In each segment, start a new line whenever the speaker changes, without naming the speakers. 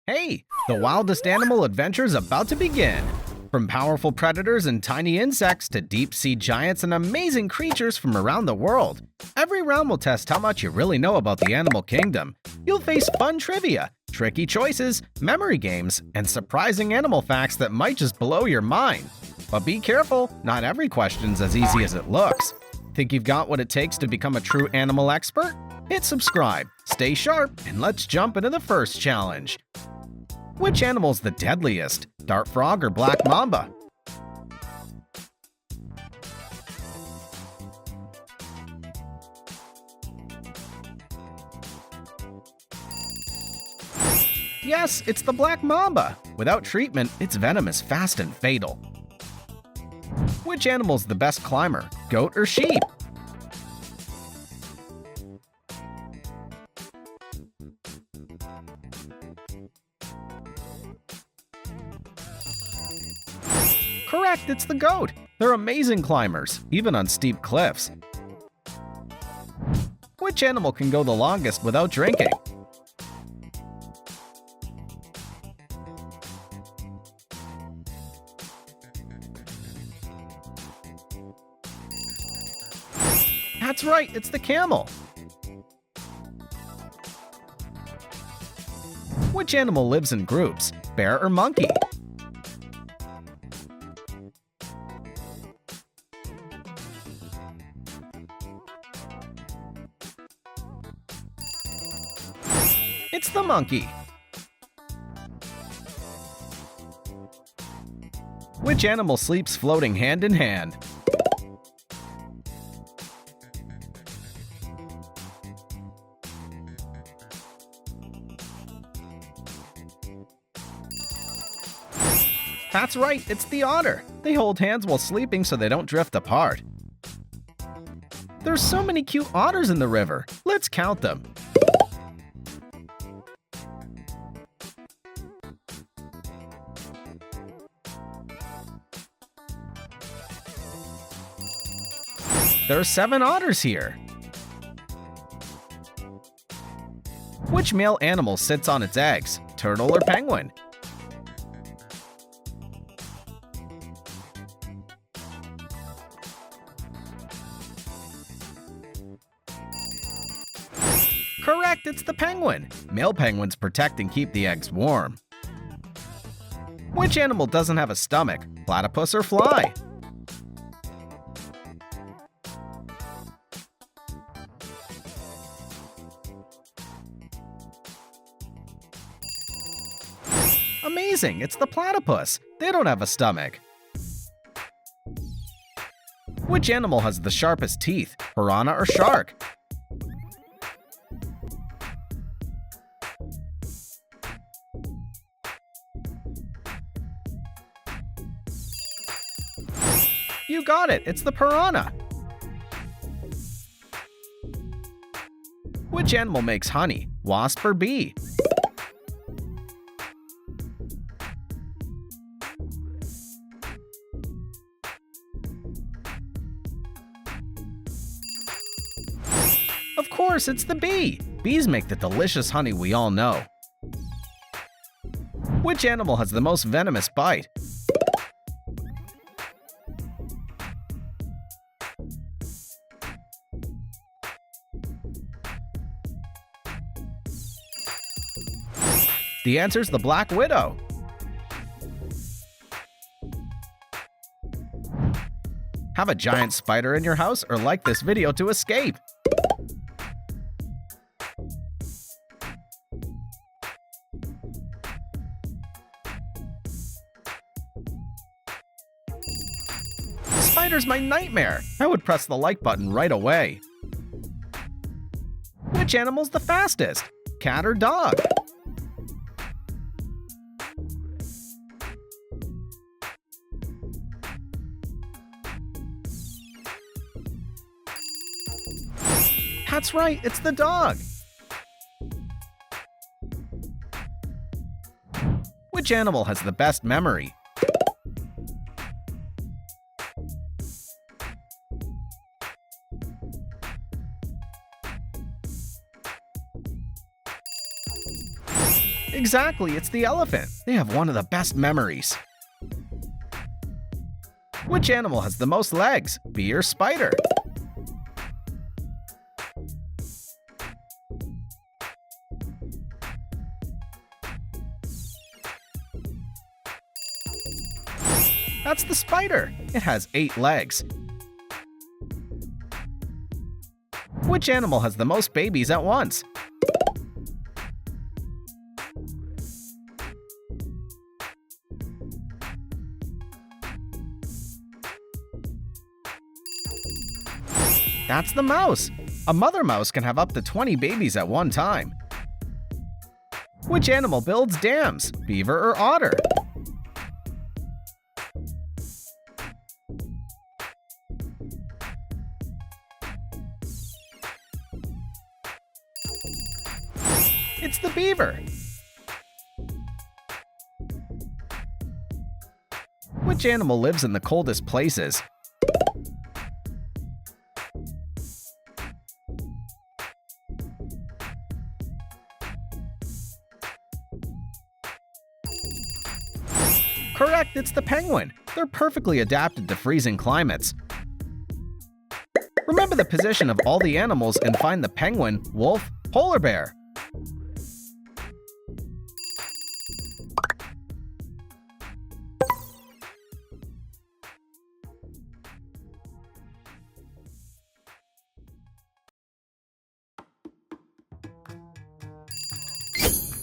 Hey, the wildest animal adventure is about to begin! From powerful predators and tiny insects to deep-sea giants and amazing creatures from around the world, every round will test how much you really know about the animal kingdom. You'll face fun trivia, tricky choices, memory games, and surprising animal facts that might just blow your mind. But be careful, not every question's as easy as it looks. Think you've got what it takes to become a true animal expert? Hit subscribe, stay sharp, and let's jump into the first challenge. Which animal's the deadliest, dart frog or black mamba? Yes, it's the black mamba. Without treatment, its venom is fast and fatal. Which animal's the best climber, goat or sheep? Correct, it's the goat. They're amazing climbers, even on steep cliffs. Which animal can go the longest without drinking? That's right, it's the camel. Which animal lives in groups, bear or monkey? It's the monkey. Which animal sleeps floating hand in hand? That's right, it's the otter. They hold hands while sleeping so they don't drift apart. There's so many cute otters in the river. Let's count them. There are 7 otters here. Which male animal sits on its eggs, turtle or penguin? Correct, it's the penguin. Male penguins protect and keep the eggs warm. Which animal doesn't have a stomach, platypus or fly? Amazing, it's the platypus. They don't have a stomach. Which animal has the sharpest teeth, piranha or shark? You got it, it's the piranha. Which animal makes honey, wasp or bee? Of course, it's the bee. Bees make the delicious honey we all know. Which animal has the most venomous bite? The answer's the black widow. Have a giant spider in your house or like this video to escape? Spider's my nightmare. I would press the like button right away. Which animal's the fastest? Cat or dog? That's right, it's the dog. Which animal has the best memory? Exactly, it's the elephant. They have one of the best memories. Which animal has the most legs? Bee or spider? That's the spider. It has 8 legs. Which animal has the most babies at once? That's the mouse. A mother mouse can have up to 20 babies at one time. Which animal builds dams? Beaver or otter? It's the beaver. Which animal lives in the coldest places? Correct, it's the penguin. They're perfectly adapted to freezing climates. Remember the position of all the animals and find the penguin, wolf, polar bear.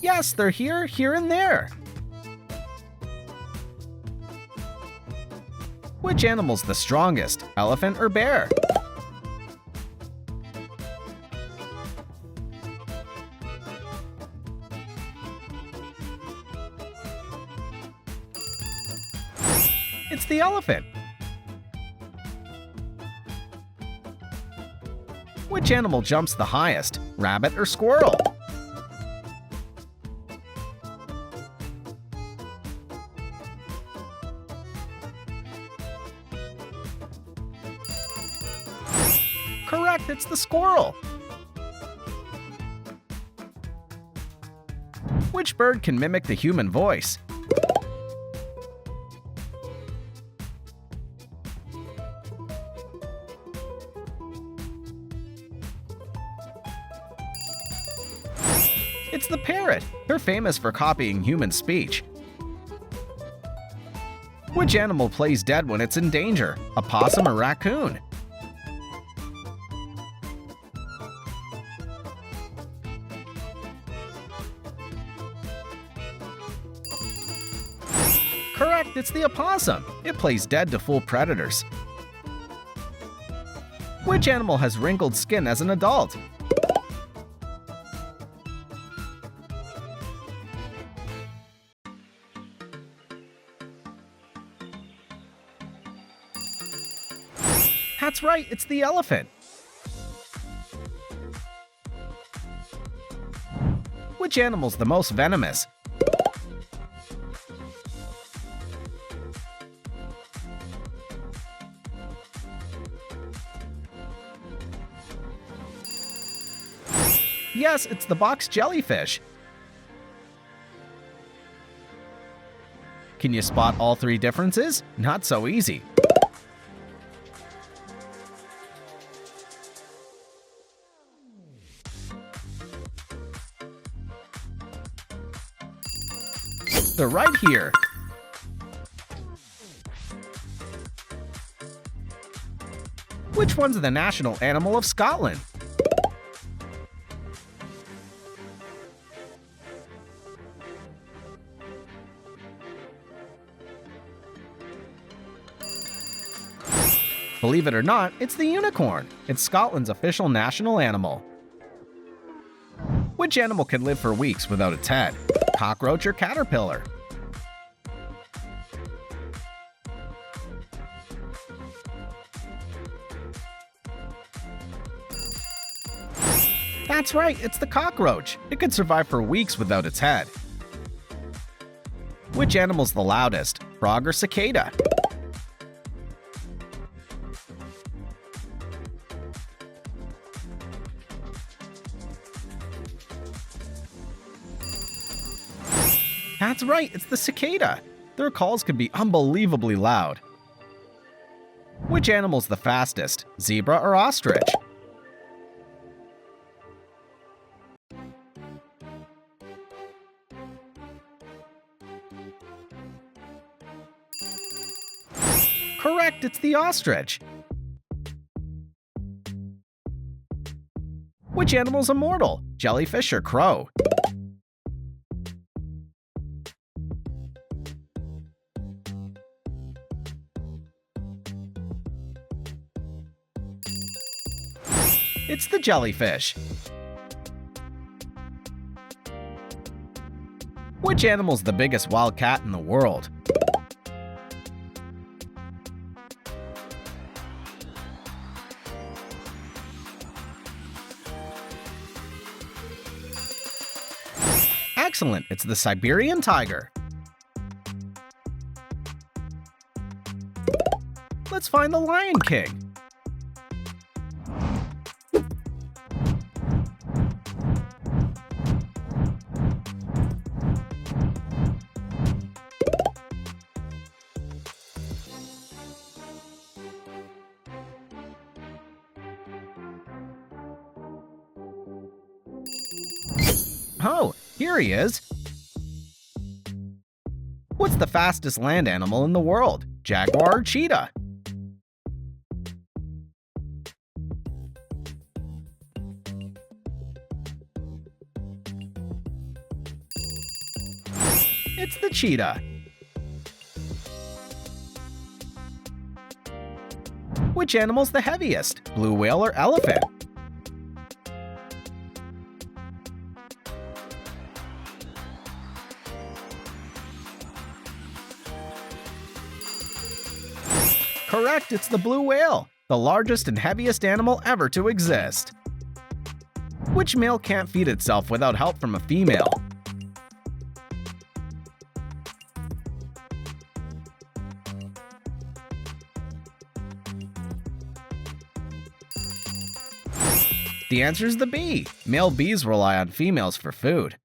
Yes, they're here, here, and there. Which animal's the strongest, elephant or bear? It's the elephant. Which animal jumps the highest, rabbit or squirrel? Correct, it's the squirrel. Which bird can mimic the human voice? It's the parrot. They're famous for copying human speech. Which animal plays dead when it's in danger? A possum or raccoon? Correct, it's the opossum. It plays dead to fool predators. Which animal has wrinkled skin as an adult? That's right, it's the elephant. Which animal's the most venomous? Yes, it's the box jellyfish. Can you spot all 3 differences? Not so easy. They're right here. Which one's the national animal of Scotland? Believe it or not, it's the unicorn. It's Scotland's official national animal. Which animal can live for weeks without its head? Cockroach or caterpillar? That's right, it's the cockroach. It could survive for weeks without its head. Which animal's the loudest? Frog or cicada? That's right, it's the cicada. Their calls can be unbelievably loud. Which animal's the fastest, zebra or ostrich? Correct, it's the ostrich. Which animal's immortal, jellyfish or crow? It's the jellyfish. Which animal's the biggest wild cat in the world? Excellent, it's the Siberian tiger. Let's find the Lion King. Oh, here he is. What's the fastest land animal in the world, jaguar or cheetah? It's the cheetah. Which animal's the heaviest, blue whale or elephant? Correct, it's the blue whale, the largest and heaviest animal ever to exist. Which male can't feed itself without help from a female? The answer is the bee. Male bees rely on females for food.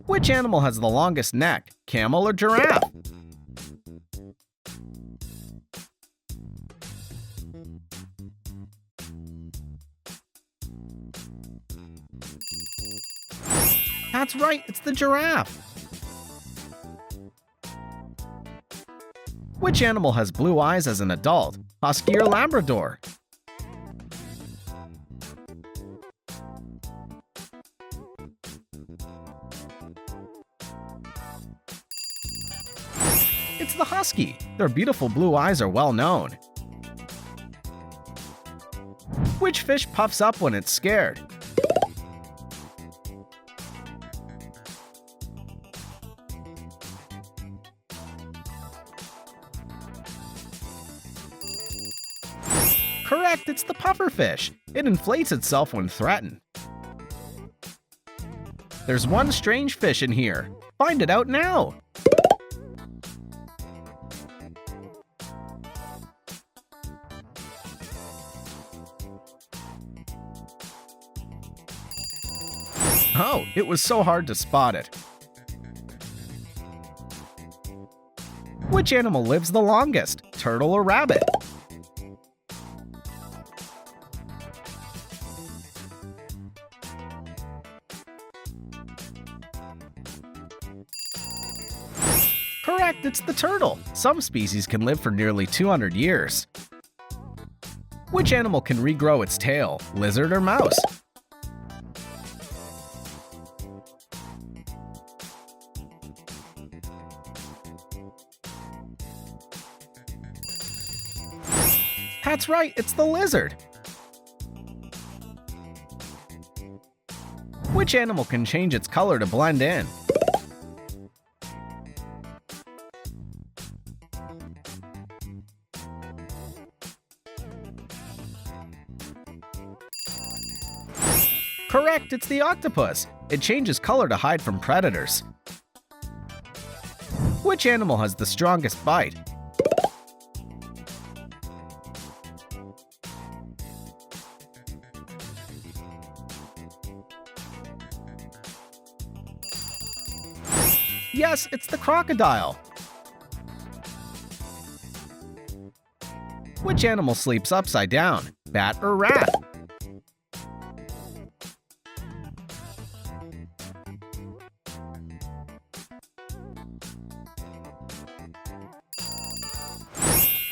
Which animal has the longest neck, camel or giraffe? That's right, it's the giraffe. Which animal has blue eyes as an adult, husky or Labrador? It's the husky. Their beautiful blue eyes are well known. Which fish puffs up when it's scared? Correct, it's the pufferfish. It inflates itself when threatened. There's one strange fish in here. Find it out now. Oh, it was so hard to spot it. Which animal lives the longest, turtle or rabbit? Correct, it's the turtle. Some species can live for nearly 200 years. Which animal can regrow its tail, lizard or mouse? That's right, it's the lizard. Which animal can change its color to blend in? Correct, it's the octopus. It changes color to hide from predators. Which animal has the strongest bite? Yes, it's the crocodile. Which animal sleeps upside down? Bat or rat?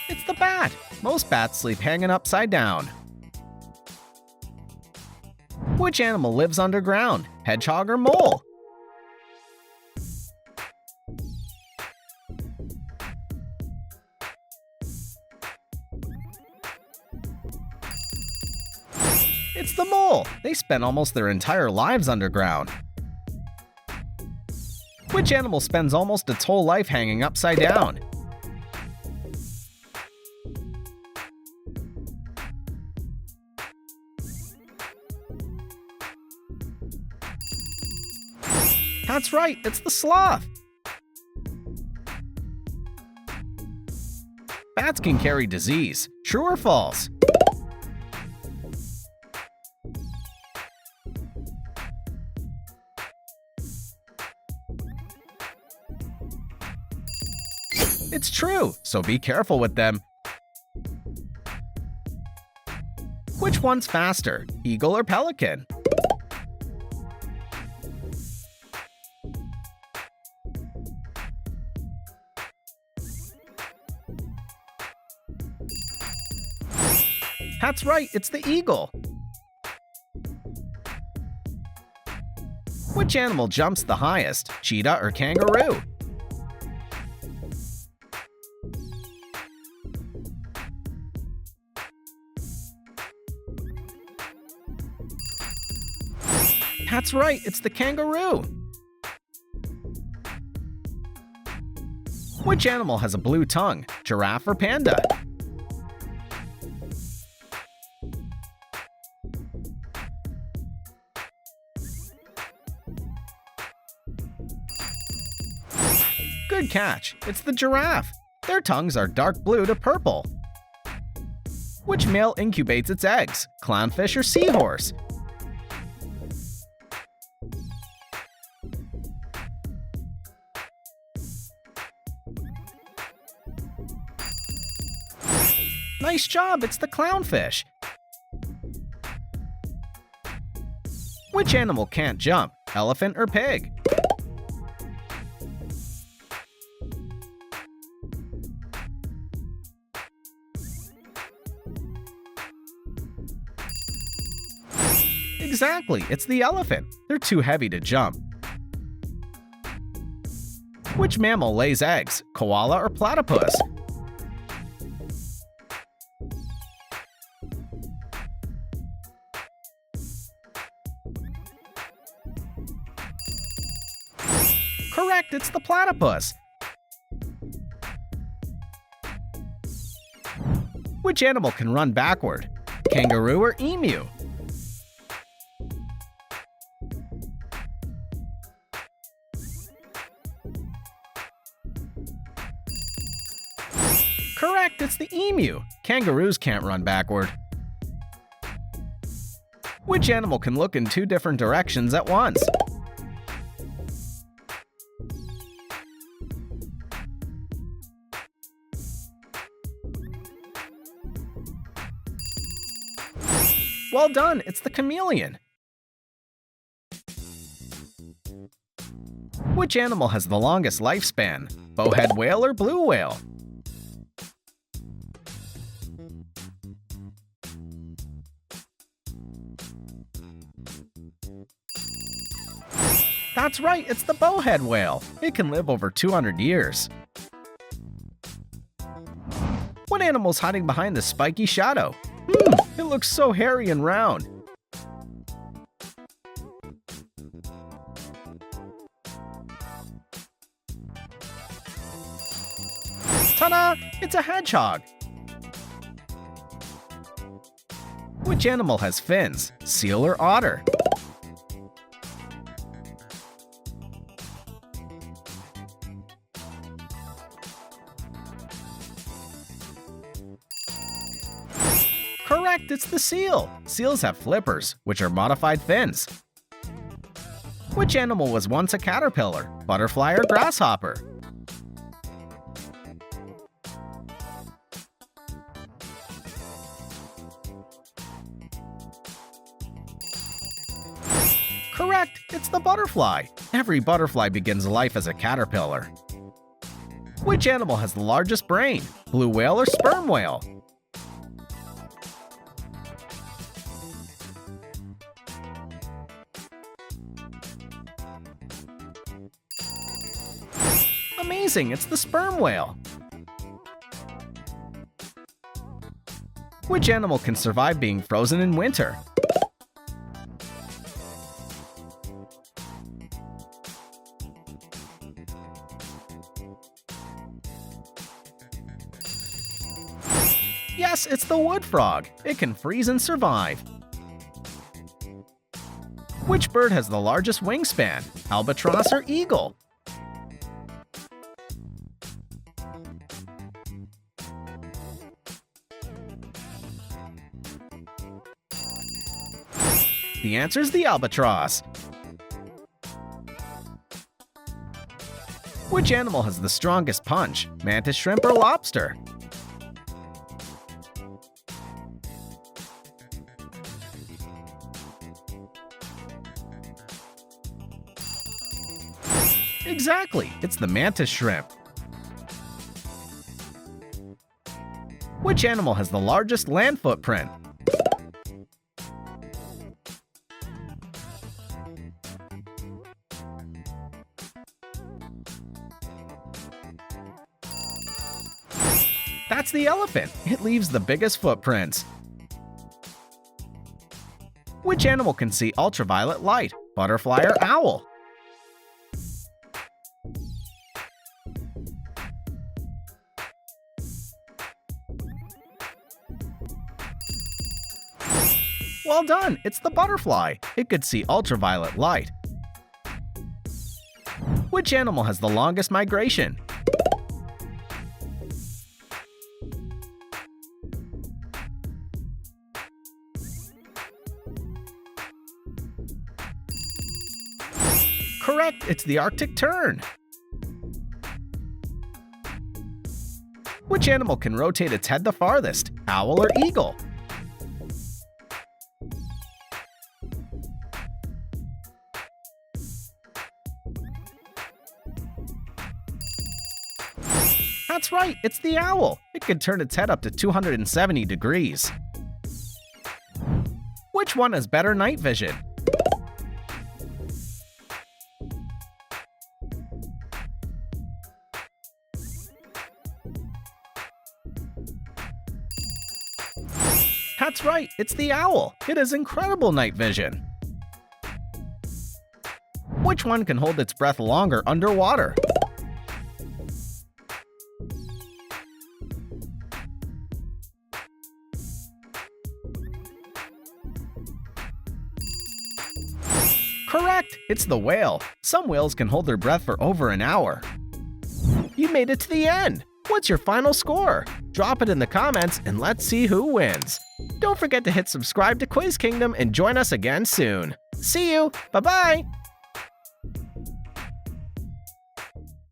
It's the bat. Most bats sleep hanging upside down. Which animal lives underground? Hedgehog or mole? It's the mole. They spend almost their entire lives underground. Which animal spends almost its whole life hanging upside down? That's right, it's the sloth. Bats can carry disease. True or false? It's true, so be careful with them. Which one's faster, eagle or pelican? That's right, it's the eagle. Which animal jumps the highest, cheetah or kangaroo? That's right, it's the kangaroo. Which animal has a blue tongue, giraffe or panda? Good catch, it's the giraffe. Their tongues are dark blue to purple. Which male incubates its eggs, clownfish or seahorse? Nice job, it's the clownfish. Which animal can't jump, elephant or pig? Exactly, it's the elephant. They're too heavy to jump. Which mammal lays eggs, koala or platypus? Correct, it's the platypus. Which animal can run backward, kangaroo or emu? Correct, it's the emu. Kangaroos can't run backward. Which animal can look in two different directions at once? Well done, it's the chameleon. Which animal has the longest lifespan, bowhead whale or blue whale? That's right, it's the bowhead whale. It can live over 200 years. What animal's hiding behind the spiky shadow? It looks so hairy and round. Ta-da! It's a hedgehog. Which animal has fins, seal or otter? Correct, it's the seal. Seals have flippers, which are modified fins. Which animal was once a caterpillar, butterfly, or grasshopper? Correct! It's the butterfly. Every butterfly begins life as a caterpillar. Which animal has the largest brain, blue whale or sperm whale? Amazing! It's the sperm whale. Which animal can survive being frozen in winter? Yes, it's the wood frog. It can freeze and survive. Which bird has the largest wingspan, albatross or eagle? The answer is the albatross. Which animal has the strongest punch, mantis shrimp or lobster? Exactly, it's the mantis shrimp. Which animal has the largest land footprint? That's the elephant. It leaves the biggest footprints. Which animal can see ultraviolet light, butterfly or owl? Well done, it's the butterfly. It could see ultraviolet light. Which animal has the longest migration? Correct, it's the Arctic tern. Which animal can rotate its head the farthest, owl or eagle? That's right, it's the owl. It can turn its head up to 270 degrees. Which one has better night vision? That's right, it's the owl. It has incredible night vision. Which one can hold its breath longer underwater? Correct! It's the whale. Some whales can hold their breath for over an hour. You made it to the end! What's your final score? Drop it in the comments and let's see who wins. Don't forget to hit subscribe to Quiz Kingdom and join us again soon. See you! Bye-bye!